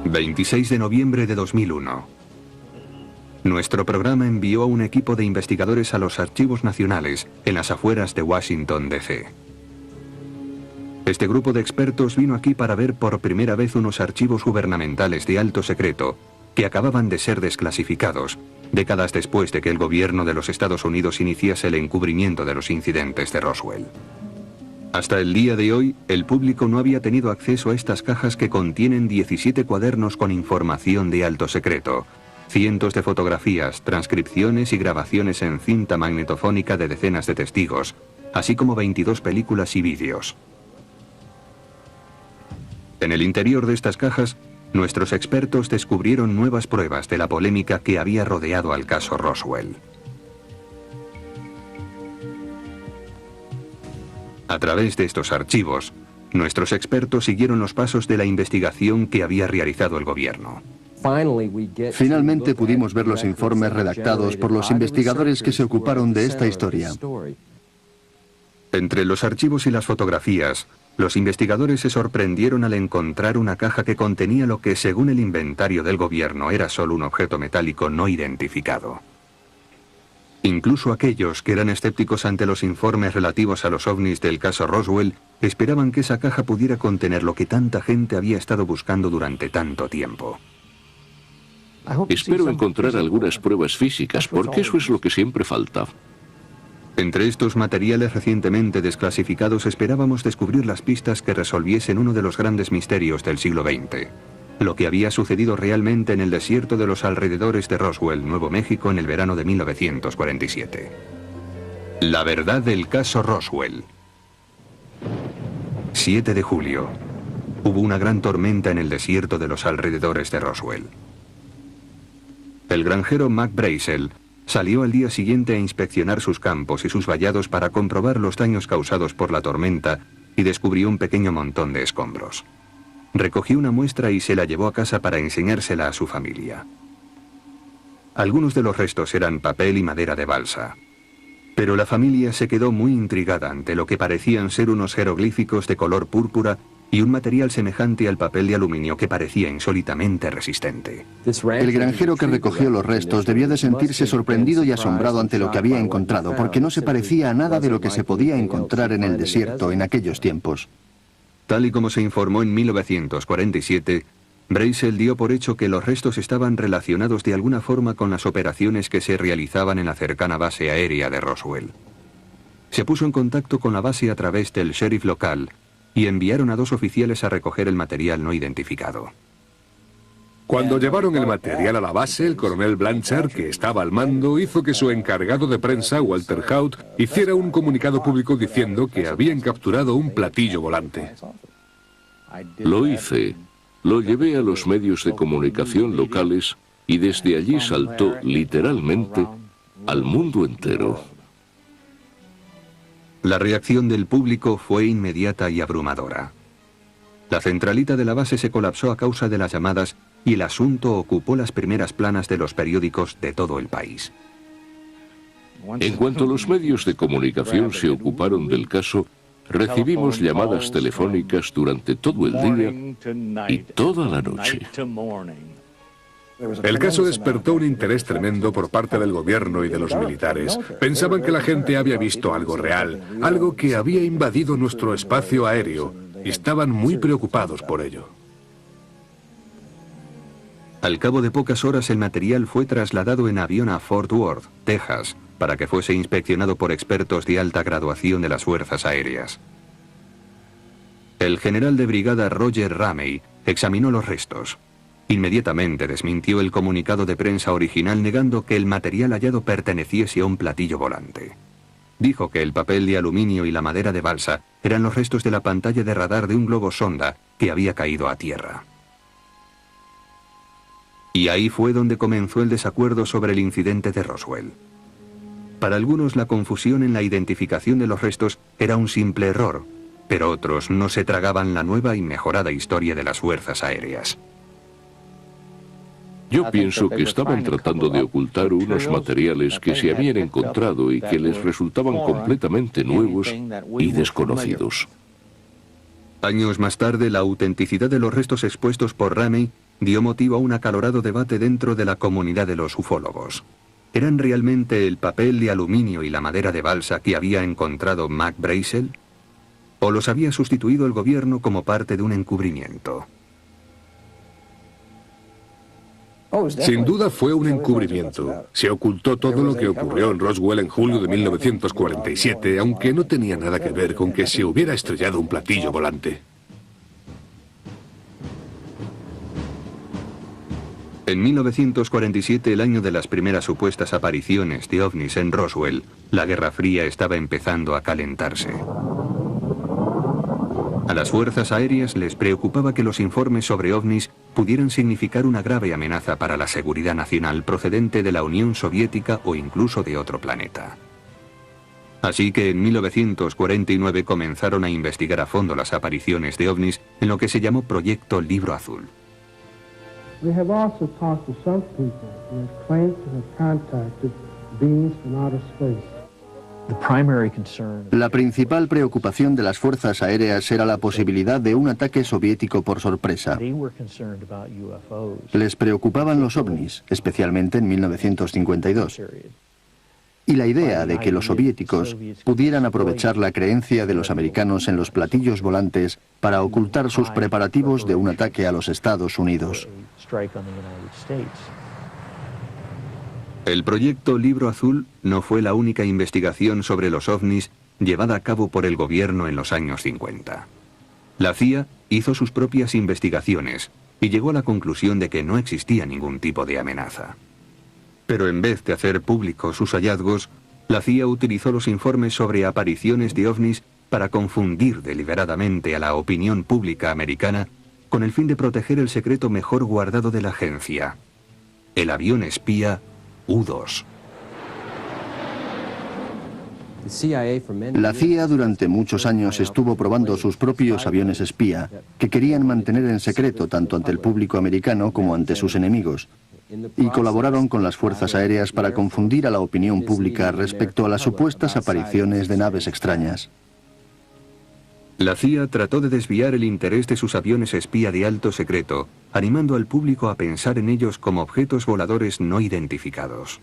26 de noviembre de 2001. Nuestro programa envió a un equipo de investigadores a los archivos nacionales en las afueras de Washington, D.C. Este grupo de expertos vino aquí para ver por primera vez unos archivos gubernamentales de alto secreto que acababan de ser desclasificados, décadas después de que el gobierno de los Estados Unidos iniciase el encubrimiento de los incidentes de Roswell. Hasta el día de hoy, el público no había tenido acceso a estas cajas que contienen 17 cuadernos con información de alto secreto, cientos de fotografías, transcripciones y grabaciones en cinta magnetofónica de decenas de testigos, así como 22 películas y vídeos. En el interior de estas cajas, nuestros expertos descubrieron nuevas pruebas de la polémica que había rodeado al caso Roswell. A través de estos archivos, nuestros expertos siguieron los pasos de la investigación que había realizado el gobierno. Finalmente pudimos ver los informes redactados por los investigadores que se ocuparon de esta historia. Entre los archivos y las fotografías, los investigadores se sorprendieron al encontrar una caja que contenía lo que, según el inventario del gobierno, era solo un objeto metálico no identificado. Incluso aquellos que eran escépticos ante los informes relativos a los ovnis del caso Roswell esperaban que esa caja pudiera contener lo que tanta gente había estado buscando durante tanto tiempo. Espero encontrar algunas pruebas físicas, porque eso es lo que siempre falta. Entre estos materiales recientemente desclasificados esperábamos descubrir las pistas que resolviesen uno de los grandes misterios del siglo XX. Lo que había sucedido realmente en el desierto de los alrededores de Roswell, Nuevo México, en el verano de 1947. La verdad del caso Roswell. 7 de julio. Hubo una gran tormenta en el desierto de los alrededores de Roswell. El granjero Mac Brazel salió al día siguiente a inspeccionar sus campos y sus vallados para comprobar los daños causados por la tormenta y descubrió un pequeño montón de escombros. Recogió una muestra y se la llevó a casa para enseñársela a su familia. Algunos de los restos eran papel y madera de balsa. Pero la familia se quedó muy intrigada ante lo que parecían ser unos jeroglíficos de color púrpura y un material semejante al papel de aluminio que parecía insólitamente resistente. El granjero que recogió los restos debía de sentirse sorprendido y asombrado ante lo que había encontrado, porque no se parecía a nada de lo que se podía encontrar en el desierto en aquellos tiempos. Tal y como se informó en 1947, Brazel dio por hecho que los restos estaban relacionados de alguna forma con las operaciones que se realizaban en la cercana base aérea de Roswell. Se puso en contacto con la base a través del sheriff local y enviaron a 2 oficiales a recoger el material no identificado. Cuando llevaron el material a la base, el coronel Blanchard, que estaba al mando, hizo que su encargado de prensa, Walter Haut, hiciera un comunicado público diciendo que habían capturado un platillo volante. Lo hice. Lo llevé a los medios de comunicación locales y desde allí saltó literalmente al mundo entero. La reacción del público fue inmediata y abrumadora. La centralita de la base se colapsó a causa de las llamadas y el asunto ocupó las primeras planas de los periódicos de todo el país. En cuanto los medios de comunicación se ocuparon del caso, recibimos llamadas telefónicas durante todo el día y toda la noche. El caso despertó un interés tremendo por parte del gobierno y de los militares. Pensaban que la gente había visto algo real, algo que había invadido nuestro espacio aéreo, y estaban muy preocupados por ello. Al cabo de pocas horas el material fue trasladado en avión a Fort Worth, Texas, para que fuese inspeccionado por expertos de alta graduación de las fuerzas aéreas. El general de brigada Roger Ramey examinó los restos. Inmediatamente desmintió el comunicado de prensa original negando que el material hallado perteneciese a un platillo volante. Dijo que el papel de aluminio y la madera de balsa eran los restos de la pantalla de radar de un globo sonda que había caído a tierra. Y ahí fue donde comenzó el desacuerdo sobre el incidente de Roswell. Para algunos la confusión en la identificación de los restos era un simple error, pero otros no se tragaban la nueva y mejorada historia de las fuerzas aéreas. Yo pienso que estaban tratando de ocultar unos materiales que se habían encontrado y que les resultaban completamente nuevos y desconocidos. Años más tarde, la autenticidad de los restos expuestos por Ramey dio motivo a un acalorado debate dentro de la comunidad de los ufólogos. ¿Eran realmente el papel de aluminio y la madera de balsa que había encontrado Mac Brazel? ¿O los había sustituido el gobierno como parte de un encubrimiento? Sin duda fue un encubrimiento. Se ocultó todo lo que ocurrió en Roswell en julio de 1947, aunque no tenía nada que ver con que se hubiera estrellado un platillo volante. En 1947, el año de las primeras supuestas apariciones de ovnis en Roswell, la Guerra Fría estaba empezando a calentarse. A las fuerzas aéreas les preocupaba que los informes sobre ovnis pudieran significar una grave amenaza para la seguridad nacional procedente de la Unión Soviética o incluso de otro planeta. Así que en 1949 comenzaron a investigar a fondo las apariciones de ovnis en lo que se llamó Proyecto Libro Azul. We have also talked to some people who have claimed to have contacted beings from outer space. La principal preocupación de las fuerzas aéreas era la posibilidad de un ataque soviético por sorpresa. Les preocupaban los ovnis, especialmente en 1952. Y la idea de que los soviéticos pudieran aprovechar la creencia de los americanos en los platillos volantes para ocultar sus preparativos de un ataque a los Estados Unidos. El proyecto Libro Azul no fue la única investigación sobre los ovnis llevada a cabo por el gobierno en los años 50. La CIA hizo sus propias investigaciones y llegó a la conclusión de que no existía ningún tipo de amenaza. Pero en vez de hacer públicos sus hallazgos, la CIA utilizó los informes sobre apariciones de ovnis para confundir deliberadamente a la opinión pública americana con el fin de proteger el secreto mejor guardado de la agencia, el avión espía U-2. La CIA durante muchos años estuvo probando sus propios aviones espía, que querían mantener en secreto tanto ante el público americano como ante sus enemigos, y colaboraron con las fuerzas aéreas para confundir a la opinión pública respecto a las supuestas apariciones de naves extrañas. La CIA trató de desviar el interés de sus aviones espía de alto secreto, animando al público a pensar en ellos como objetos voladores no identificados.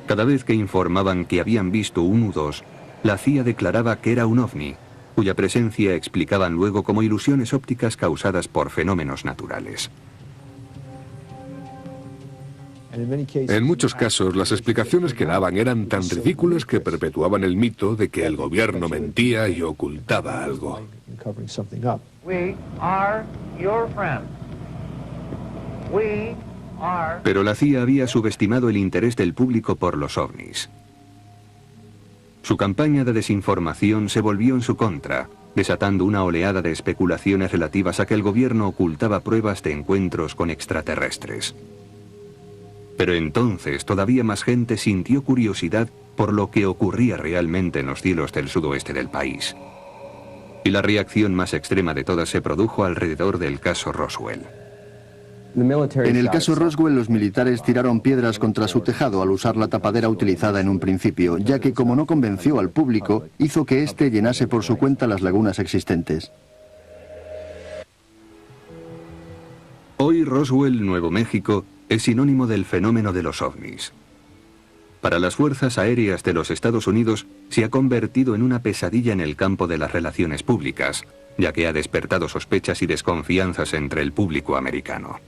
Cada vez que informaban que habían visto un U-2, la CIA declaraba que era un ovni, cuya presencia explicaban luego como ilusiones ópticas causadas por fenómenos naturales. En muchos casos, las explicaciones que daban eran tan ridículas que perpetuaban el mito de que el gobierno mentía y ocultaba algo. Pero la CIA había subestimado el interés del público por los ovnis. Su campaña de desinformación se volvió en su contra, desatando una oleada de especulaciones relativas a que el gobierno ocultaba pruebas de encuentros con extraterrestres. Pero entonces todavía más gente sintió curiosidad por lo que ocurría realmente en los cielos del sudoeste del país. Y la reacción más extrema de todas se produjo alrededor del caso Roswell. En el caso Roswell, los militares tiraron piedras contra su tejado al usar la tapadera utilizada en un principio, ya que como no convenció al público, hizo que éste llenase por su cuenta las lagunas existentes. Hoy Roswell, Nuevo México, es sinónimo del fenómeno de los ovnis. Para las fuerzas aéreas de los Estados Unidos se ha convertido en una pesadilla en el campo de las relaciones públicas, ya que ha despertado sospechas y desconfianzas entre el público americano.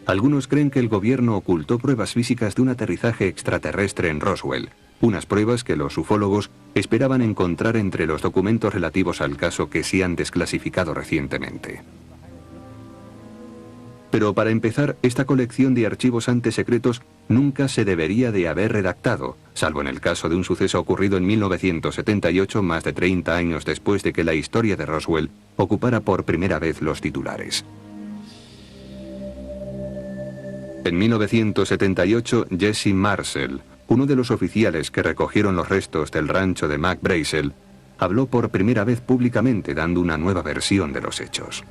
Algunos creen que el gobierno ocultó pruebas físicas de un aterrizaje extraterrestre en Roswell, unas pruebas que los ufólogos esperaban encontrar entre los documentos relativos al caso que se han desclasificado recientemente. Pero para empezar, esta colección de archivos antesecretos nunca se debería de haber redactado, salvo en el caso de un suceso ocurrido en 1978, más de 30 años después de que la historia de Roswell ocupara por primera vez los titulares. En 1978, Jesse Marcel, uno de los oficiales que recogieron los restos del rancho de Mac Brazel, habló por primera vez públicamente dando una nueva versión de los hechos.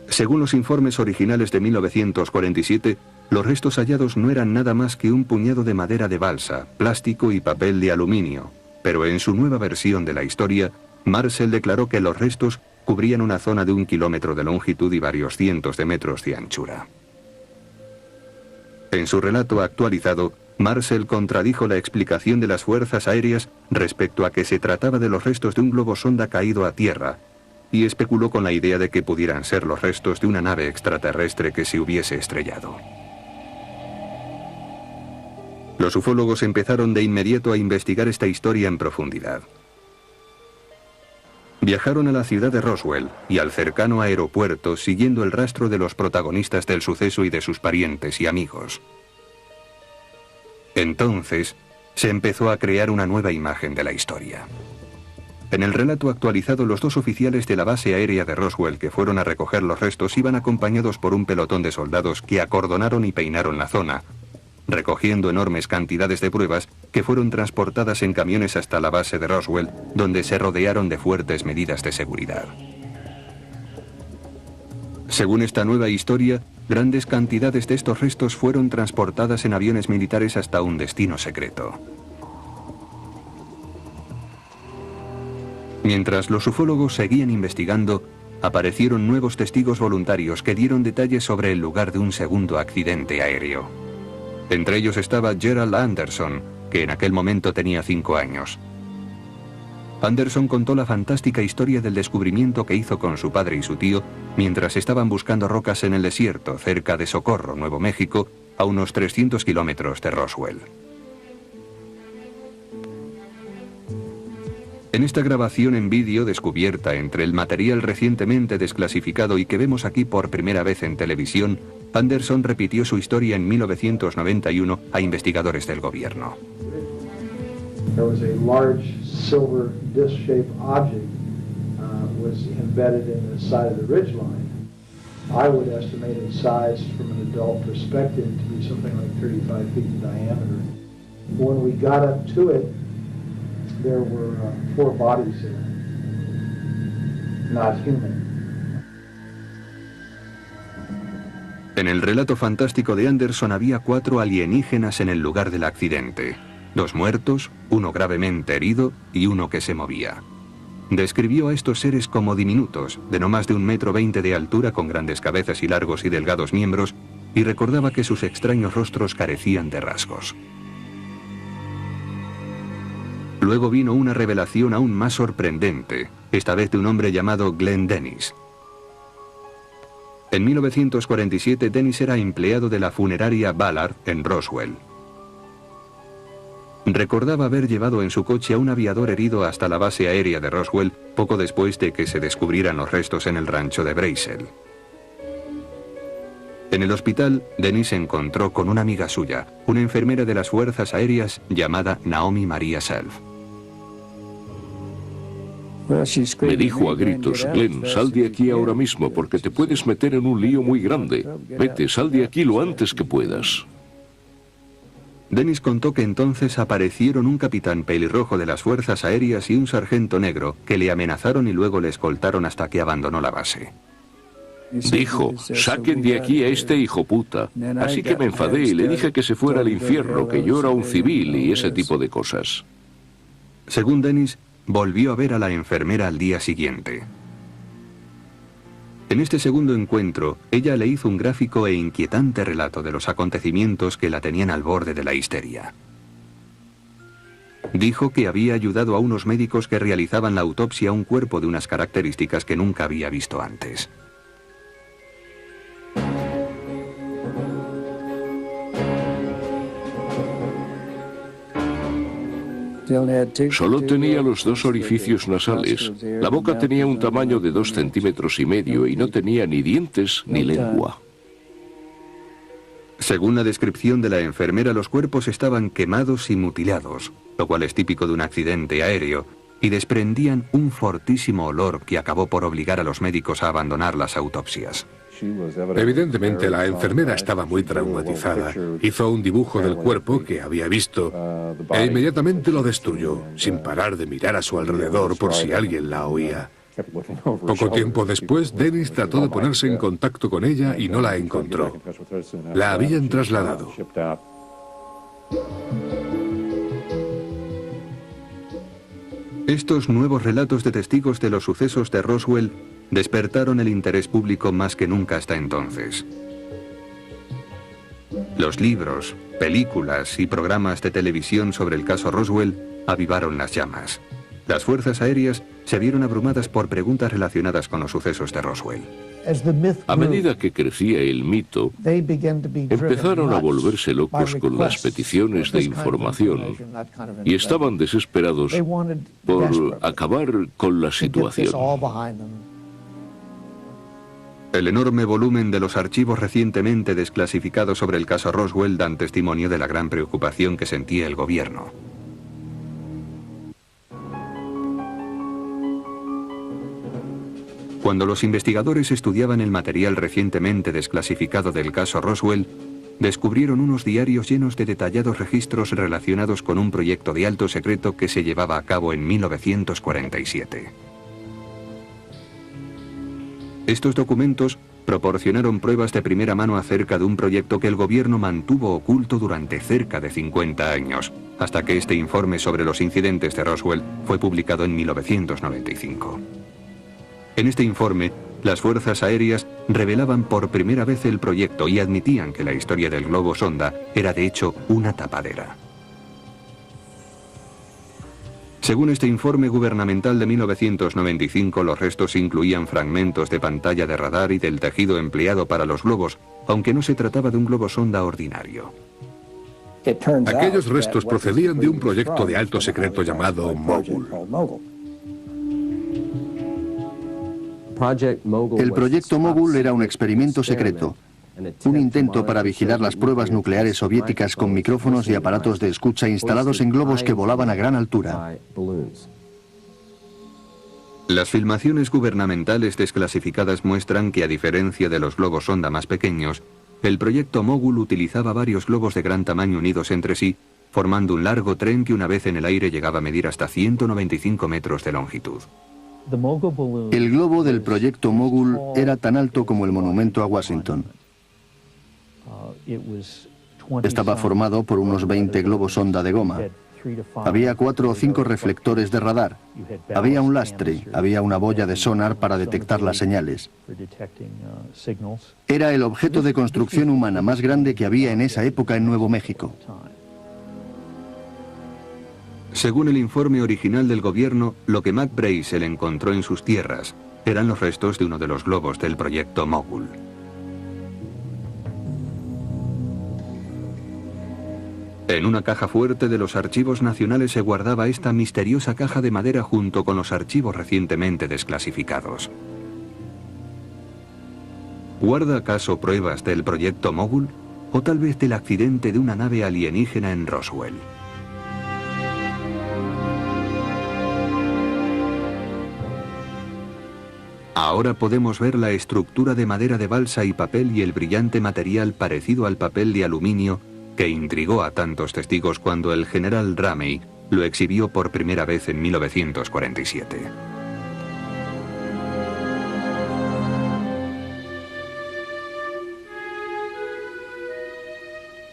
Según los informes originales de 1947, los restos hallados no eran nada más que un puñado de madera de balsa, plástico y papel de aluminio, pero en su nueva versión de la historia, Marcel declaró que los restos cubrían una zona de 1 kilómetro de longitud y varios cientos de metros de anchura. En su relato actualizado, Marcel contradijo la explicación de las fuerzas aéreas respecto a que se trataba de los restos de un globo sonda caído a tierra, y especuló con la idea de que pudieran ser los restos de una nave extraterrestre que se hubiese estrellado. Los ufólogos empezaron de inmediato a investigar esta historia en profundidad. Viajaron a la ciudad de Roswell y al cercano aeropuerto siguiendo el rastro de los protagonistas del suceso y de sus parientes y amigos. Entonces, se empezó a crear una nueva imagen de la historia. En el relato actualizado, los 2 oficiales de la base aérea de Roswell que fueron a recoger los restos iban acompañados por un pelotón de soldados que acordonaron y peinaron la zona, recogiendo enormes cantidades de pruebas que fueron transportadas en camiones hasta la base de Roswell, donde se rodearon de fuertes medidas de seguridad. Según esta nueva historia, grandes cantidades de estos restos fueron transportadas en aviones militares hasta un destino secreto. Mientras los ufólogos seguían investigando, aparecieron nuevos testigos voluntarios que dieron detalles sobre el lugar de un segundo accidente aéreo. Entre ellos estaba Gerald Anderson, que en aquel momento tenía 5 años. Anderson contó la fantástica historia del descubrimiento que hizo con su padre y su tío mientras estaban buscando rocas en el desierto cerca de Socorro, Nuevo México, a unos 300 kilómetros de Roswell. En esta grabación en vídeo descubierta entre el material recientemente desclasificado y que vemos aquí por primera vez en televisión, Anderson repitió su historia en 1991 a investigadores del gobierno. There was a large silver disc-shaped object was embedded in the side of the ridgeline. I would estimate its size from an adult perspective to be something like 35 feet in diameter. When we got up to it, there were 4 bodies there, not human. En el relato fantástico de Anderson había 4 alienígenas en el lugar del accidente. 2 muertos, 1 gravemente herido y 1 que se movía. Describió a estos seres como diminutos, de no más de 1,20 m de altura, con grandes cabezas y largos y delgados miembros, y recordaba que sus extraños rostros carecían de rasgos. Luego vino una revelación aún más sorprendente, esta vez de un hombre llamado Glenn Dennis. En 1947, Dennis era empleado de la funeraria Ballard en Roswell. Recordaba haber llevado en su coche a un aviador herido hasta la base aérea de Roswell poco después de que se descubrieran los restos en el rancho de Brazel. En el hospital, Dennis se encontró con una amiga suya, una enfermera de las fuerzas aéreas llamada Naomi Maria Self. Me dijo a gritos: Glenn, sal de aquí ahora mismo porque te puedes meter en un lío muy grande. Vete, sal de aquí lo antes que puedas. Dennis contó que entonces aparecieron un capitán pelirrojo de las fuerzas aéreas y un sargento negro que le amenazaron y luego le escoltaron hasta que abandonó la base. Dijo: saquen de aquí a este hijo puta. Así que me enfadé y le dije que se fuera al infierno, que yo era un civil y ese tipo de cosas. Según Dennis, volvió a ver a la enfermera al día siguiente. En este segundo encuentro, ella le hizo un gráfico e inquietante relato de los acontecimientos que la tenían al borde de la histeria. Dijo que había ayudado a unos médicos que realizaban la autopsia a un cuerpo de unas características que nunca había visto antes. Solo tenía los 2 orificios nasales. La boca tenía un tamaño de 2,5 centímetros y no tenía ni dientes ni lengua. Según la descripción de la enfermera, los cuerpos estaban quemados y mutilados, lo cual es típico de un accidente aéreo, y desprendían un fortísimo olor que acabó por obligar a los médicos a abandonar las autopsias. Evidentemente, la enfermera estaba muy traumatizada. Hizo un dibujo del cuerpo que había visto e inmediatamente lo destruyó, sin parar de mirar a su alrededor por si alguien la oía. Poco tiempo después, Dennis trató de ponerse en contacto con ella y no la encontró. La habían trasladado. Estos nuevos relatos de testigos de los sucesos de Roswell despertaron el interés público más que nunca hasta entonces. Los libros, películas y programas de televisión sobre el caso Roswell avivaron las llamas. Las fuerzas aéreas se vieron abrumadas por preguntas relacionadas con los sucesos de Roswell. A medida que crecía el mito, empezaron a volverse locos con las peticiones de información y estaban desesperados por acabar con la situación. El enorme volumen de los archivos recientemente desclasificados sobre el caso Roswell dan testimonio de la gran preocupación que sentía el gobierno. Cuando los investigadores estudiaban el material recientemente desclasificado del caso Roswell, descubrieron unos diarios llenos de detallados registros relacionados con un proyecto de alto secreto que se llevaba a cabo en 1947. Estos documentos proporcionaron pruebas de primera mano acerca de un proyecto que el gobierno mantuvo oculto durante cerca de 50 años, hasta que este informe sobre los incidentes de Roswell fue publicado en 1995. En este informe, las fuerzas aéreas revelaban por primera vez el proyecto y admitían que la historia del globo sonda era de hecho una tapadera. Según este informe gubernamental de 1995, los restos incluían fragmentos de pantalla de radar y del tejido empleado para los globos, aunque no se trataba de un globo sonda ordinario. Aquellos restos procedían de un proyecto de alto secreto llamado Mogul. El proyecto Mogul era un experimento secreto, un intento para vigilar las pruebas nucleares soviéticas con micrófonos y aparatos de escucha instalados en globos que volaban a gran altura. Las filmaciones gubernamentales desclasificadas muestran que, a diferencia de los globos sonda más pequeños, el proyecto Mogul utilizaba varios globos de gran tamaño unidos entre sí, formando un largo tren que una vez en el aire llegaba a medir hasta 195 metros de longitud. El globo del proyecto Mogul era tan alto como el monumento a Washington. Estaba formado por unos 20 globos sonda de goma. Había 4 o 5 reflectores de radar. Había un lastre, había una boya de sonar para detectar las señales. Era el objeto de construcción humana más grande que había en esa época en Nuevo México. Según el informe original del gobierno, lo que Mac Brazel encontró en sus tierras eran los restos de uno de los globos del proyecto Mogul. En una caja fuerte de los archivos nacionales se guardaba esta misteriosa caja de madera junto con los archivos recientemente desclasificados. ¿Guarda acaso pruebas del proyecto Mogul? ¿O tal vez del accidente de una nave alienígena en Roswell? Ahora podemos ver la estructura de madera de balsa y papel y el brillante material parecido al papel de aluminio que intrigó a tantos testigos cuando el general Ramey lo exhibió por primera vez en 1947.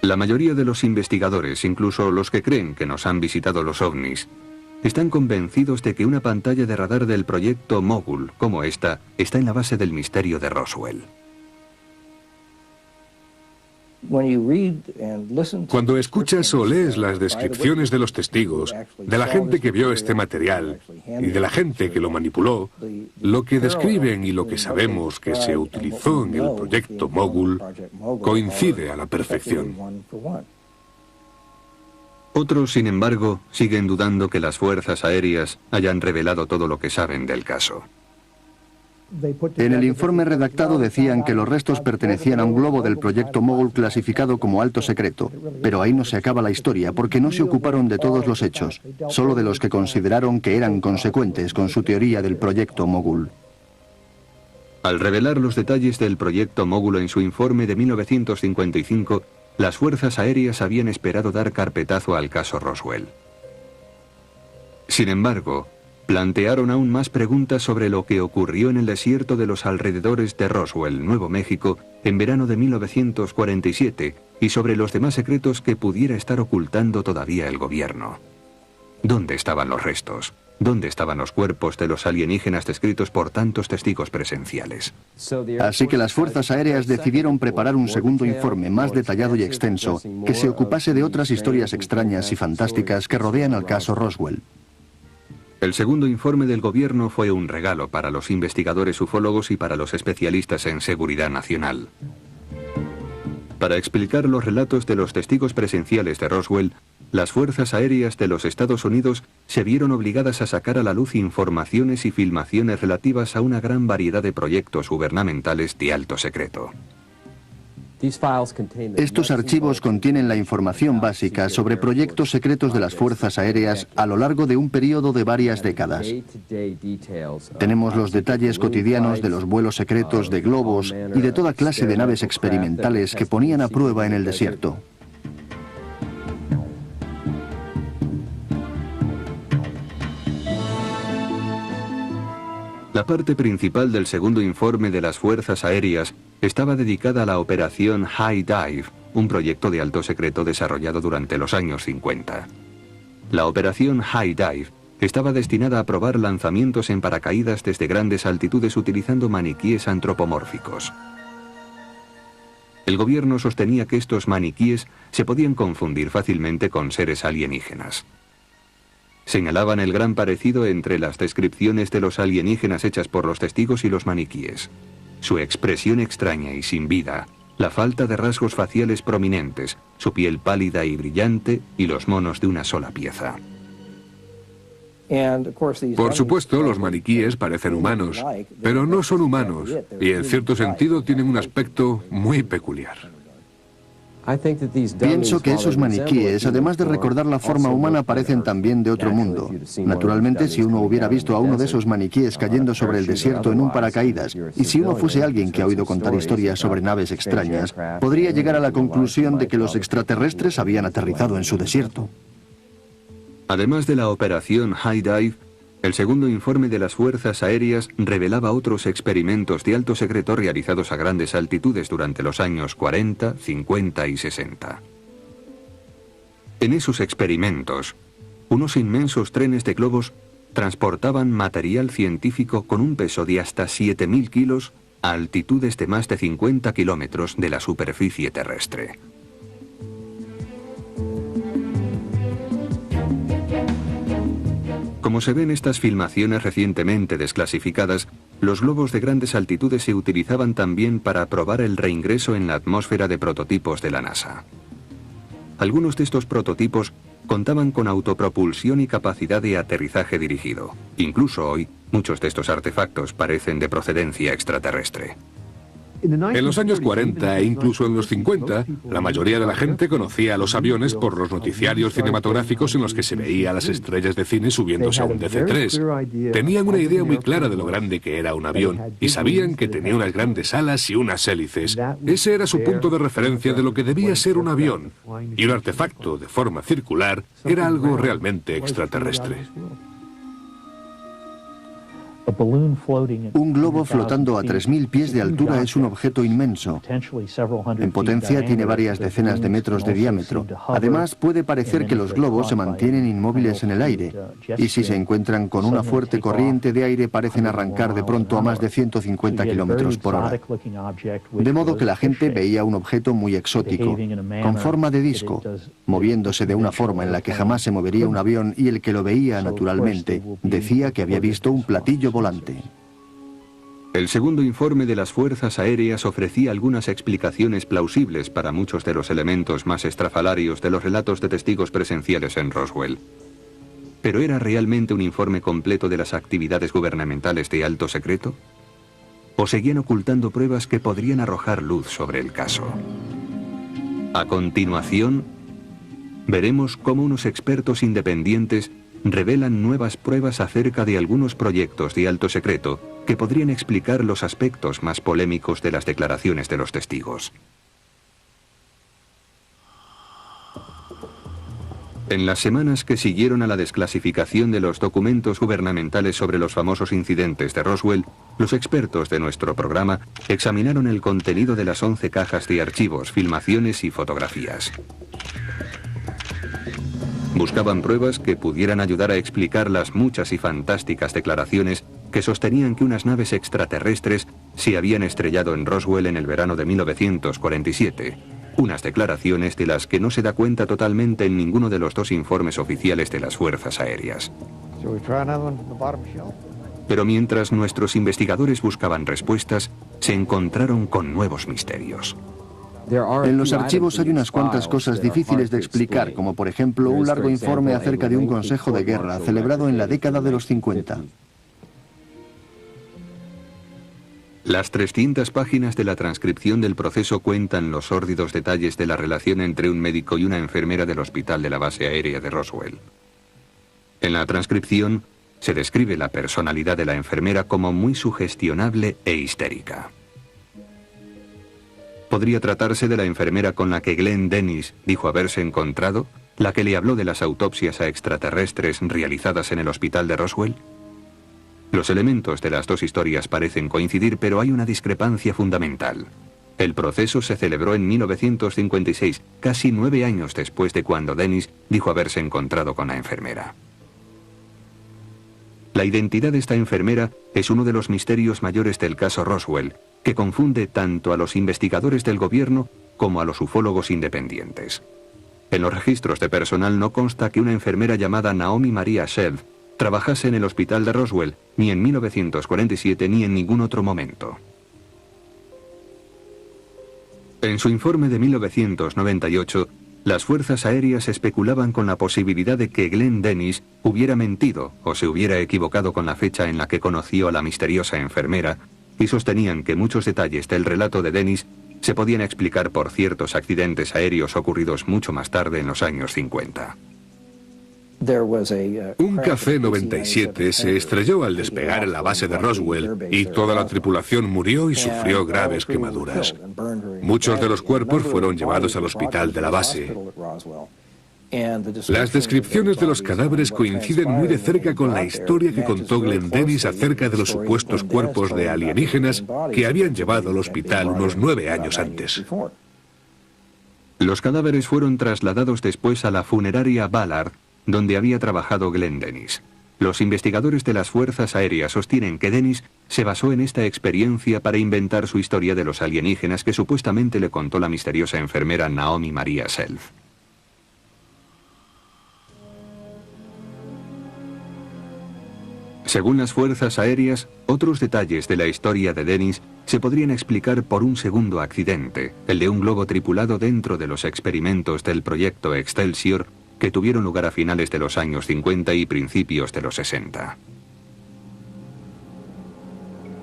La mayoría de los investigadores, incluso los que creen que nos han visitado los ovnis, están convencidos de que una pantalla de radar del proyecto Mogul, como esta, está en la base del misterio de Roswell. Cuando escuchas o lees las descripciones de los testigos, de la gente que vio este material y de la gente que lo manipuló, lo que describen y lo que sabemos que se utilizó en el proyecto Mogul coincide a la perfección. Otros, sin embargo, siguen dudando que las fuerzas aéreas hayan revelado todo lo que saben del caso. En el informe redactado decían que los restos pertenecían a un globo del proyecto Mogul clasificado como alto secreto, pero ahí no se acaba la historia porque no se ocuparon de todos los hechos, solo de los que consideraron que eran consecuentes con su teoría del proyecto Mogul. Al revelar los detalles del proyecto Mogul en su informe de 1955, las fuerzas aéreas habían esperado dar carpetazo al caso Roswell. Sin embargo, plantearon aún más preguntas sobre lo que ocurrió en el desierto de los alrededores de Roswell, Nuevo México, en verano de 1947, y sobre los demás secretos que pudiera estar ocultando todavía el gobierno. ¿Dónde estaban los restos? ¿Dónde estaban los cuerpos de los alienígenas descritos por tantos testigos presenciales? Así que las fuerzas aéreas decidieron preparar un segundo informe más detallado y extenso que se ocupase de otras historias extrañas y fantásticas que rodean al caso Roswell. El segundo informe del gobierno fue un regalo para los investigadores ufólogos y para los especialistas en seguridad nacional. Para explicar los relatos de los testigos presenciales de Roswell, las fuerzas aéreas de los Estados Unidos se vieron obligadas a sacar a la luz informaciones y filmaciones relativas a una gran variedad de proyectos gubernamentales de alto secreto. Estos archivos contienen la información básica sobre proyectos secretos de las fuerzas aéreas a lo largo de un periodo de varias décadas. Tenemos los detalles cotidianos de los vuelos secretos de globos y de toda clase de naves experimentales que ponían a prueba en el desierto. La parte principal del segundo informe de las fuerzas aéreas estaba dedicada a la operación High Dive, un proyecto de alto secreto desarrollado durante los años 50. La operación High Dive estaba destinada a probar lanzamientos en paracaídas desde grandes altitudes utilizando maniquíes antropomórficos. El gobierno sostenía que estos maniquíes se podían confundir fácilmente con seres alienígenas. Señalaban el gran parecido entre las descripciones de los alienígenas hechas por los testigos y los maniquíes. Su expresión extraña y sin vida, la falta de rasgos faciales prominentes, su piel pálida y brillante y los monos de una sola pieza. Por supuesto, los maniquíes parecen humanos, pero no son humanos y en cierto sentido tienen un aspecto muy peculiar. Pienso que esos maniquíes, además de recordar la forma humana, parecen también de otro mundo. Naturalmente, si uno hubiera visto a uno de esos maniquíes cayendo sobre el desierto en un paracaídas, y si uno fuese alguien que ha oído contar historias sobre naves extrañas, podría llegar a la conclusión de que los extraterrestres habían aterrizado en su desierto. Además de la operación High Dive, el segundo informe de las fuerzas aéreas revelaba otros experimentos de alto secreto realizados a grandes altitudes durante los años 40, 50 y 60. En esos experimentos, unos inmensos trenes de globos transportaban material científico con un peso de hasta 7.000 kilos a altitudes de más de 50 kilómetros de la superficie terrestre. Como se ven en estas filmaciones recientemente desclasificadas, los globos de grandes altitudes se utilizaban también para probar el reingreso en la atmósfera de prototipos de la NASA. Algunos de estos prototipos contaban con autopropulsión y capacidad de aterrizaje dirigido. Incluso hoy, muchos de estos artefactos parecen de procedencia extraterrestre. En los años 40 e incluso en los 50, la mayoría de la gente conocía a los aviones por los noticiarios cinematográficos en los que se veía a las estrellas de cine subiéndose a un DC-3. Tenían una idea muy clara de lo grande que era un avión y sabían que tenía unas grandes alas y unas hélices. Ese era su punto de referencia de lo que debía ser un avión. Y un artefacto de forma circular era algo realmente extraterrestre. Un globo flotando a 3.000 pies de altura es un objeto inmenso. En potencia tiene varias decenas de metros de diámetro. Además, puede parecer que los globos se mantienen inmóviles en el aire, y si se encuentran con una fuerte corriente de aire parecen arrancar de pronto a más de 150 kilómetros por hora. De modo que la gente veía un objeto muy exótico, con forma de disco, moviéndose de una forma en la que jamás se movería un avión, y el que lo veía naturalmente decía que había visto un platillo volante. El segundo informe de las fuerzas aéreas ofrecía algunas explicaciones plausibles para muchos de los elementos más estrafalarios de los relatos de testigos presenciales en Roswell. ¿Pero era realmente un informe completo de las actividades gubernamentales de alto secreto? ¿O seguían ocultando pruebas que podrían arrojar luz sobre el caso? A continuación, veremos cómo unos expertos independientes revelan nuevas pruebas acerca de algunos proyectos de alto secreto que podrían explicar los aspectos más polémicos de las declaraciones de los testigos. En las semanas que siguieron a la desclasificación de los documentos gubernamentales sobre los famosos incidentes de Roswell, los expertos de nuestro programa examinaron el contenido de las 11 cajas de archivos, filmaciones y fotografías. Buscaban pruebas que pudieran ayudar a explicar las muchas y fantásticas declaraciones que sostenían que unas naves extraterrestres se habían estrellado en Roswell en el verano de 1947. Unas declaraciones de las que no se da cuenta totalmente en ninguno de los dos informes oficiales de las Fuerzas Aéreas. Pero mientras nuestros investigadores buscaban respuestas, se encontraron con nuevos misterios. En los archivos hay unas cuantas cosas difíciles de explicar, como por ejemplo un largo informe acerca de un consejo de guerra celebrado en la década de los 50. Las 300 páginas de la transcripción del proceso cuentan los sórdidos detalles de la relación entre un médico y una enfermera del hospital de la base aérea de Roswell. En la transcripción se describe la personalidad de la enfermera como muy sugestionable e histérica. ¿Podría tratarse de la enfermera con la que Glenn Dennis dijo haberse encontrado, la que le habló de las autopsias a extraterrestres realizadas en el hospital de Roswell? Los elementos de las dos historias parecen coincidir, pero hay una discrepancia fundamental. El proceso se celebró en 1956, casi 9 años después de cuando Dennis dijo haberse encontrado con la enfermera. La identidad de esta enfermera es uno de los misterios mayores del caso Roswell, que confunde tanto a los investigadores del gobierno como a los ufólogos independientes. En los registros de personal no consta que una enfermera llamada Naomi Maria Shelf trabajase en el hospital de Roswell, ni en 1947 ni en ningún otro momento. En su informe de 1998, las Fuerzas Aéreas especulaban con la posibilidad de que Glenn Dennis hubiera mentido o se hubiera equivocado con la fecha en la que conoció a la misteriosa enfermera, y sostenían que muchos detalles del relato de Dennis se podían explicar por ciertos accidentes aéreos ocurridos mucho más tarde en los años 50. Un Café 97 se estrelló al despegar en la base de Roswell y toda la tripulación murió y sufrió graves quemaduras. Muchos de los cuerpos fueron llevados al hospital de la base. Las descripciones de los cadáveres coinciden muy de cerca con la historia que contó Glenn Dennis acerca de los supuestos cuerpos de alienígenas que habían llevado al hospital unos 9 años antes. Los cadáveres fueron trasladados después a la funeraria Ballard, donde había trabajado Glenn Dennis. Los investigadores de las Fuerzas Aéreas sostienen que Dennis se basó en esta experiencia para inventar su historia de los alienígenas que supuestamente le contó la misteriosa enfermera Naomi Maria Shelf. Según las Fuerzas Aéreas, otros detalles de la historia de Dennis se podrían explicar por un segundo accidente, el de un globo tripulado dentro de los experimentos del proyecto Excelsior, que tuvieron lugar a finales de los años 50 y principios de los 60.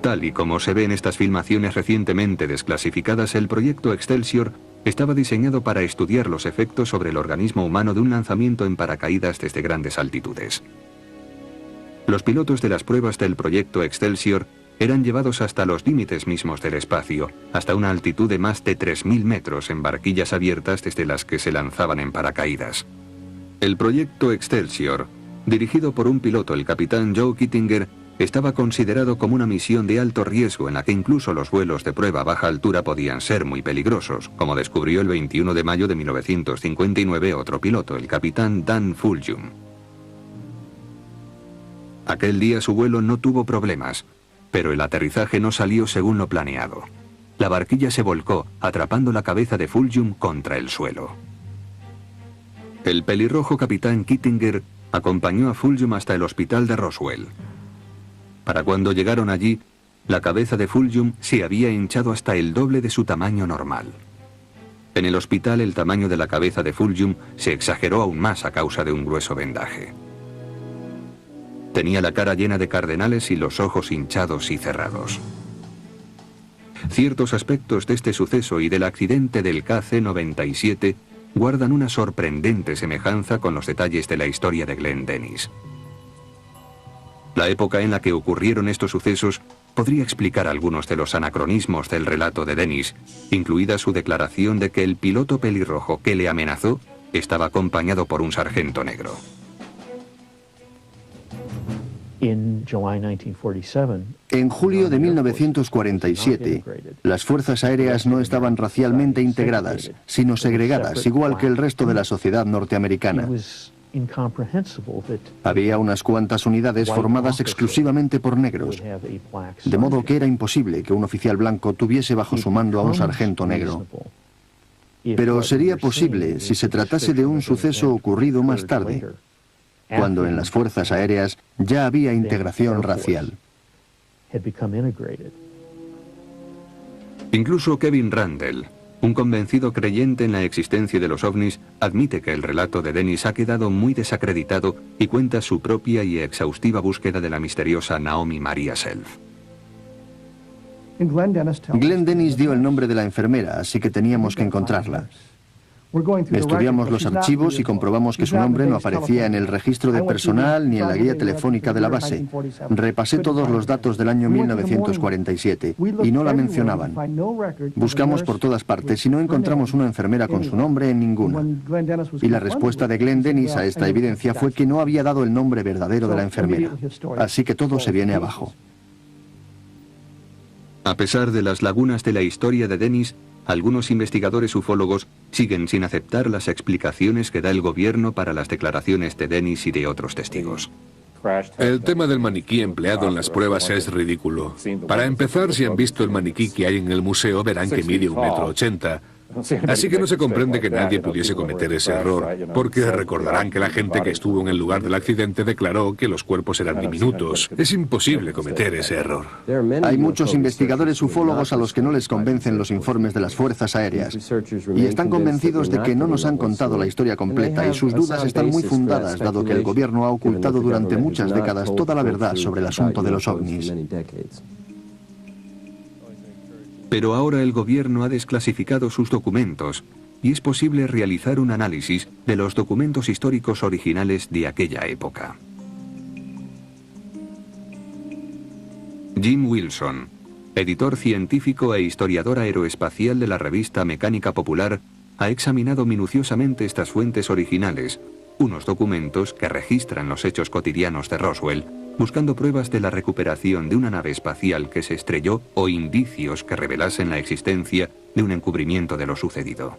Tal y como se ve en estas filmaciones recientemente desclasificadas, el proyecto Excelsior estaba diseñado para estudiar los efectos sobre el organismo humano de un lanzamiento en paracaídas desde grandes altitudes. Los pilotos de las pruebas del proyecto Excelsior eran llevados hasta los límites mismos del espacio, hasta una altitud de más de 3.000 metros en barquillas abiertas desde las que se lanzaban en paracaídas. El proyecto Excelsior, dirigido por un piloto, el capitán Joe Kittinger, estaba considerado como una misión de alto riesgo en la que incluso los vuelos de prueba a baja altura podían ser muy peligrosos, como descubrió el 21 de mayo de 1959 otro piloto, el capitán Dan Fulghum. Aquel día su vuelo no tuvo problemas, pero el aterrizaje no salió según lo planeado. La barquilla se volcó, atrapando la cabeza de Fulghum contra el suelo. El pelirrojo capitán Kittinger acompañó a Fulghum hasta el hospital de Roswell. Para cuando llegaron allí, la cabeza de Fulghum se había hinchado hasta el doble de su tamaño normal. En el hospital el tamaño de la cabeza de Fulghum se exageró aún más a causa de un grueso vendaje. Tenía la cara llena de cardenales y los ojos hinchados y cerrados. Ciertos aspectos de este suceso y del accidente del KC-97 guardan una sorprendente semejanza con los detalles de la historia de Glenn Dennis. La época en la que ocurrieron estos sucesos podría explicar algunos de los anacronismos del relato de Dennis, incluida su declaración de que el piloto pelirrojo que le amenazó estaba acompañado por un sargento negro. En julio de 1947, las Fuerzas Aéreas no estaban racialmente integradas, sino segregadas, igual que el resto de la sociedad norteamericana. Había unas cuantas unidades formadas exclusivamente por negros, de modo que era imposible que un oficial blanco tuviese bajo su mando a un sargento negro. Pero sería posible si se tratase de un suceso ocurrido más tarde, cuando en las fuerzas aéreas ya había integración racial. Incluso Kevin Randle, un convencido creyente en la existencia de los ovnis, admite que el relato de Dennis ha quedado muy desacreditado y cuenta su propia y exhaustiva búsqueda de la misteriosa Naomi Maria Self. Glenn Dennis dio el nombre de la enfermera, así que teníamos que encontrarla. Estudiamos los archivos y comprobamos que su nombre no aparecía en el registro de personal ni en la guía telefónica de la base. Repasé todos los datos del año 1947 y no la mencionaban. Buscamos por todas partes y no encontramos una enfermera con su nombre en ninguna. Y la respuesta de Glenn Dennis a esta evidencia fue que no había dado el nombre verdadero de la enfermera. Así que todo se viene abajo. A pesar de las lagunas de la historia de Dennis, algunos investigadores ufólogos siguen sin aceptar las explicaciones que da el gobierno para las declaraciones de Dennis y de otros testigos. El tema del maniquí empleado en las pruebas es ridículo. Para empezar, si han visto el maniquí que hay en el museo, verán que mide 1,80 m. Así que no se comprende que nadie pudiese cometer ese error, porque recordarán que la gente que estuvo en el lugar del accidente declaró que los cuerpos eran diminutos. Es imposible cometer ese error. Hay muchos investigadores ufólogos a los que no les convencen los informes de las fuerzas aéreas y están convencidos de que no nos han contado la historia completa y sus dudas están muy fundadas, dado que el gobierno ha ocultado durante muchas décadas toda la verdad sobre el asunto de los ovnis. Pero ahora el gobierno ha desclasificado sus documentos y es posible realizar un análisis de los documentos históricos originales de aquella época. Jim Wilson, editor científico e historiador aeroespacial de la revista Mecánica Popular, ha examinado minuciosamente estas fuentes originales, unos documentos que registran los hechos cotidianos de Roswell, buscando pruebas de la recuperación de una nave espacial que se estrelló o indicios que revelasen la existencia de un encubrimiento de lo sucedido.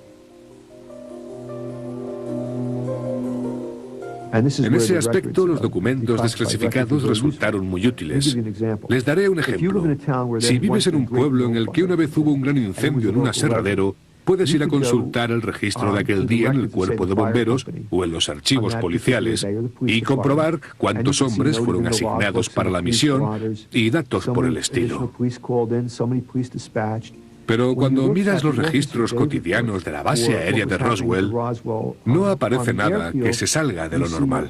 En ese aspecto, los documentos desclasificados resultaron muy útiles. Les daré un ejemplo. Si vives en un pueblo en el que una vez hubo un gran incendio en un aserradero, puedes ir a consultar el registro de aquel día en el cuerpo de bomberos o en los archivos policiales y comprobar cuántos hombres fueron asignados para la misión y datos por el estilo. Pero cuando miras los registros cotidianos de la base aérea de Roswell, no aparece nada que se salga de lo normal.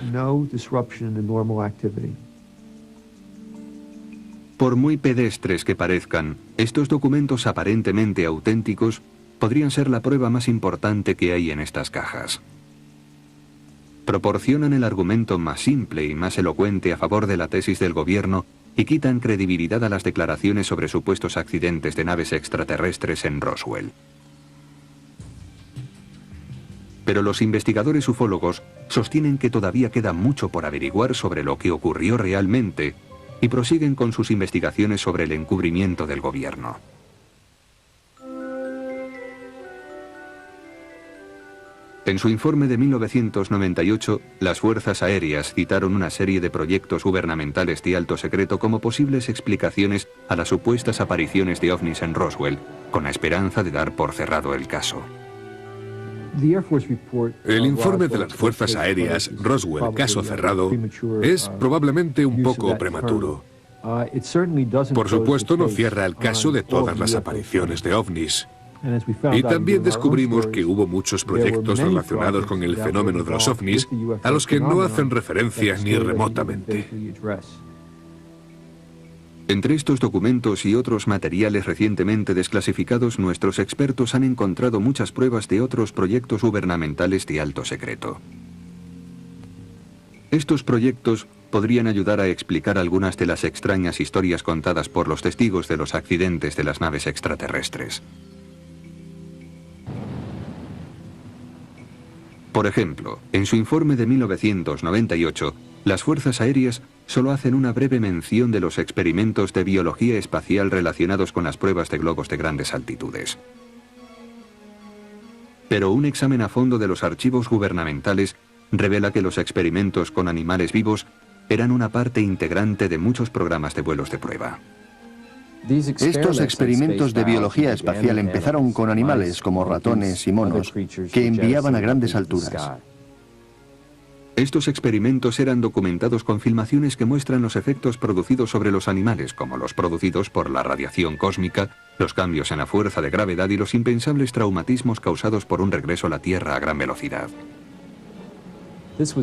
Por muy pedestres que parezcan, estos documentos aparentemente auténticos podrían ser la prueba más importante que hay en estas cajas. Proporcionan el argumento más simple y más elocuente a favor de la tesis del gobierno y quitan credibilidad a las declaraciones sobre supuestos accidentes de naves extraterrestres en Roswell. Pero los investigadores ufólogos sostienen que todavía queda mucho por averiguar sobre lo que ocurrió realmente y prosiguen con sus investigaciones sobre el encubrimiento del gobierno. En su informe de 1998, las fuerzas aéreas citaron una serie de proyectos gubernamentales de alto secreto como posibles explicaciones a las supuestas apariciones de ovnis en Roswell, con la esperanza de dar por cerrado el caso. El informe de las fuerzas aéreas, Roswell, caso cerrado, es probablemente un poco prematuro. Por supuesto, no cierra el caso de todas las apariciones de ovnis. Y también descubrimos que hubo muchos proyectos relacionados con el fenómeno de los ovnis a los que no hacen referencia ni remotamente. Entre estos documentos y otros materiales recientemente desclasificados, nuestros expertos han encontrado muchas pruebas de otros proyectos gubernamentales de alto secreto. Estos proyectos podrían ayudar a explicar algunas de las extrañas historias contadas por los testigos de los accidentes de las naves extraterrestres. Por ejemplo, en su informe de 1998, las fuerzas aéreas solo hacen una breve mención de los experimentos de biología espacial relacionados con las pruebas de globos de grandes altitudes. Pero un examen a fondo de los archivos gubernamentales revela que los experimentos con animales vivos eran una parte integrante de muchos programas de vuelos de prueba. Estos experimentos de biología espacial empezaron con animales como ratones y monos que enviaban a grandes alturas. Estos experimentos eran documentados con filmaciones que muestran los efectos producidos sobre los animales, como los producidos por la radiación cósmica, los cambios en la fuerza de gravedad y los impensables traumatismos causados por un regreso a la Tierra a gran velocidad.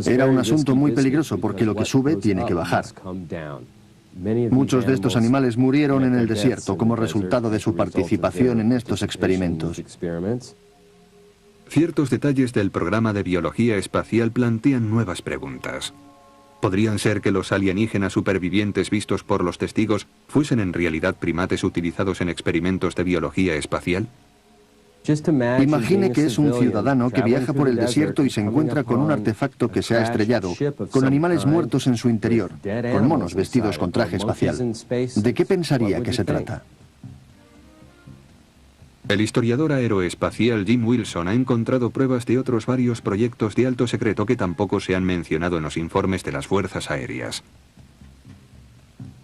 Era un asunto muy peligroso porque lo que sube tiene que bajar. Muchos de estos animales murieron en el desierto como resultado de su participación en estos experimentos. Ciertos detalles del programa de biología espacial plantean nuevas preguntas. ¿Podrían ser que los alienígenas supervivientes vistos por los testigos fuesen en realidad primates utilizados en experimentos de biología espacial? Imagine que es un ciudadano que viaja por el desierto y se encuentra con un artefacto que se ha estrellado, con animales muertos en su interior, con monos vestidos con traje espacial. ¿De qué pensaría que se trata? El historiador aeroespacial Jim Wilson ha encontrado pruebas de otros varios proyectos de alto secreto que tampoco se han mencionado en los informes de las fuerzas aéreas.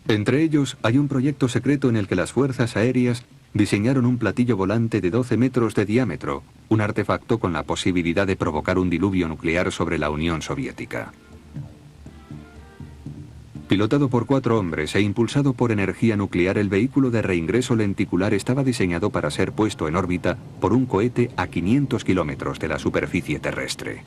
Entre ellos, hay un proyecto secreto en el que las fuerzas aéreas diseñaron un platillo volante de 12 metros de diámetro, un artefacto con la posibilidad de provocar un diluvio nuclear sobre la Unión Soviética. Pilotado por 4 hombres e impulsado por energía nuclear, el vehículo de reingreso lenticular estaba diseñado para ser puesto en órbita por un cohete a 500 kilómetros de la superficie terrestre.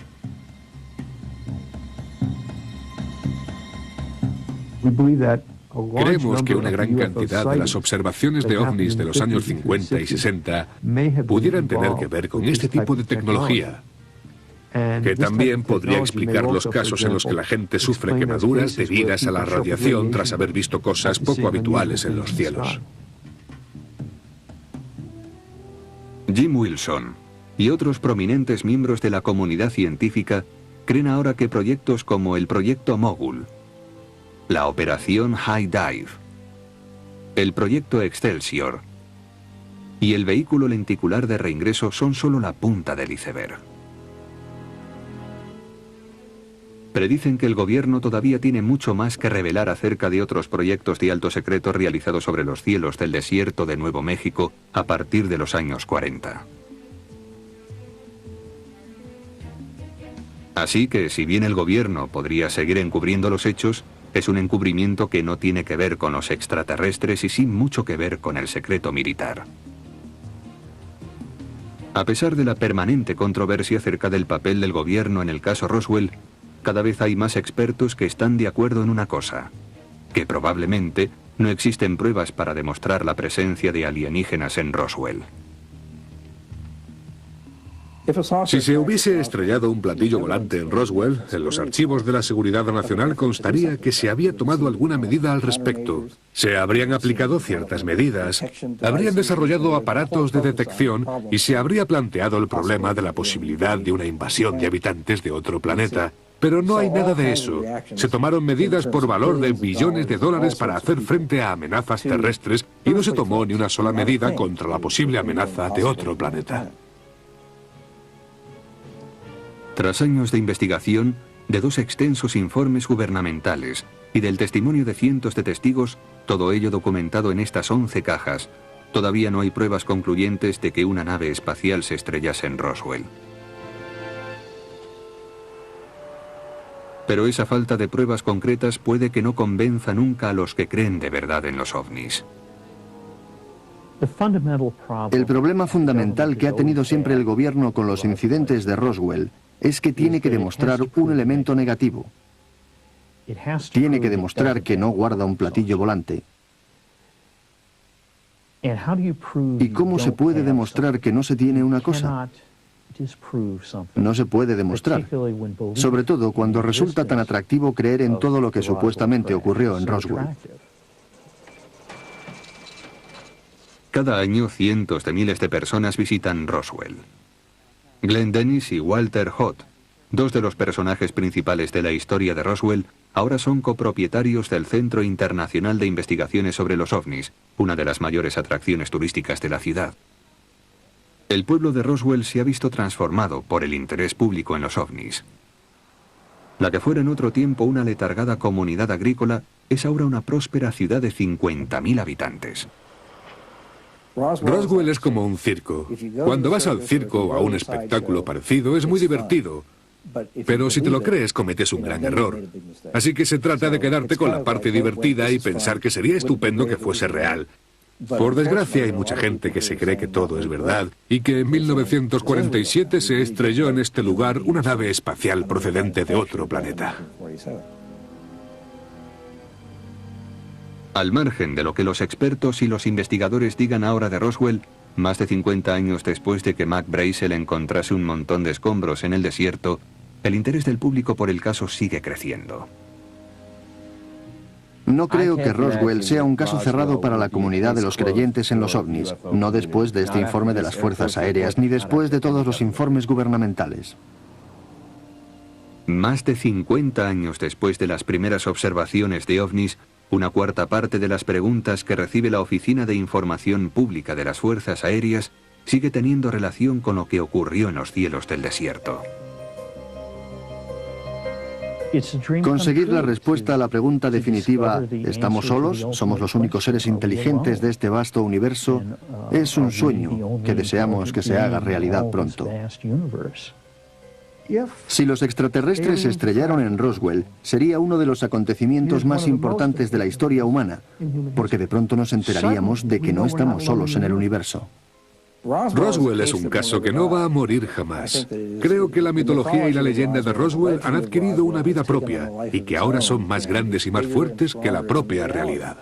Creemos que una gran cantidad de las observaciones de ovnis de los años 50 y 60 pudieran tener que ver con este tipo de tecnología, que también podría explicar los casos en los que la gente sufre quemaduras debidas a la radiación tras haber visto cosas poco habituales en los cielos. Jim Wilson y otros prominentes miembros de la comunidad científica creen ahora que proyectos como el Proyecto Mogul, la Operación High Dive, el Proyecto Excelsior y el vehículo lenticular de reingreso son solo la punta del iceberg. Predicen que el gobierno todavía tiene mucho más que revelar acerca de otros proyectos de alto secreto realizados sobre los cielos del desierto de Nuevo México a partir de los años 40. Así que, si bien el gobierno podría seguir encubriendo los hechos, es un encubrimiento que no tiene que ver con los extraterrestres y sí mucho que ver con el secreto militar. A pesar de la permanente controversia acerca del papel del gobierno en el caso Roswell, cada vez hay más expertos que están de acuerdo en una cosa, que probablemente no existen pruebas para demostrar la presencia de alienígenas en Roswell. Si se hubiese estrellado un platillo volante en Roswell, en los archivos de la Seguridad Nacional constaría que se había tomado alguna medida al respecto. Se habrían aplicado ciertas medidas, habrían desarrollado aparatos de detección y se habría planteado el problema de la posibilidad de una invasión de habitantes de otro planeta. Pero no hay nada de eso. Se tomaron medidas por valor de billones de dólares para hacer frente a amenazas terrestres y no se tomó ni una sola medida contra la posible amenaza de otro planeta. Tras años de investigación, de 2 extensos informes gubernamentales y del testimonio de cientos de testigos, todo ello documentado en estas 11 cajas, todavía no hay pruebas concluyentes de que una nave espacial se estrellase en Roswell. Pero esa falta de pruebas concretas puede que no convenza nunca a los que creen de verdad en los ovnis. El problema fundamental que ha tenido siempre el gobierno con los incidentes de Roswell es que tiene que demostrar un elemento negativo. Tiene que demostrar que no guarda un platillo volante. ¿Y cómo se puede demostrar que no se tiene una cosa? No se puede demostrar, sobre todo cuando resulta tan atractivo creer en todo lo que supuestamente ocurrió en Roswell. Cada año cientos de miles de personas visitan Roswell. Glenn Dennis y Walter Hott, 2 de los personajes principales de la historia de Roswell, ahora son copropietarios del Centro Internacional de Investigaciones sobre los OVNIs, una de las mayores atracciones turísticas de la ciudad. El pueblo de Roswell se ha visto transformado por el interés público en los ovnis. La que fuera en otro tiempo una letargada comunidad agrícola es ahora una próspera ciudad de 50.000 habitantes. Roswell es como un circo. Cuando vas al circo o a un espectáculo parecido es muy divertido. Pero si te lo crees, cometes un gran error. Así que se trata de quedarte con la parte divertida y pensar que sería estupendo que fuese real. Por desgracia, hay mucha gente que se cree que todo es verdad y que en 1947 se estrelló en este lugar una nave espacial procedente de otro planeta. Al margen de lo que los expertos y los investigadores digan ahora de Roswell, más de 50 años después de que Mac Brazel encontrase un montón de escombros en el desierto, el interés del público por el caso sigue creciendo. No creo que Roswell sea un caso cerrado para la comunidad de los creyentes en los ovnis, no después de este informe de las Fuerzas Aéreas, ni después de todos los informes gubernamentales. Más de 50 años después de las primeras observaciones de ovnis, una cuarta parte de las preguntas que recibe la Oficina de Información Pública de las Fuerzas Aéreas sigue teniendo relación con lo que ocurrió en los cielos del desierto. Conseguir la respuesta a la pregunta definitiva, ¿estamos solos? ¿Somos los únicos seres inteligentes de este vasto universo? Es un sueño que deseamos que se haga realidad pronto. Si los extraterrestres se estrellaron en Roswell, sería uno de los acontecimientos más importantes de la historia humana, porque de pronto nos enteraríamos de que no estamos solos en el universo. Roswell es un caso que no va a morir jamás. Creo que la mitología y la leyenda de Roswell han adquirido una vida propia y que ahora son más grandes y más fuertes que la propia realidad.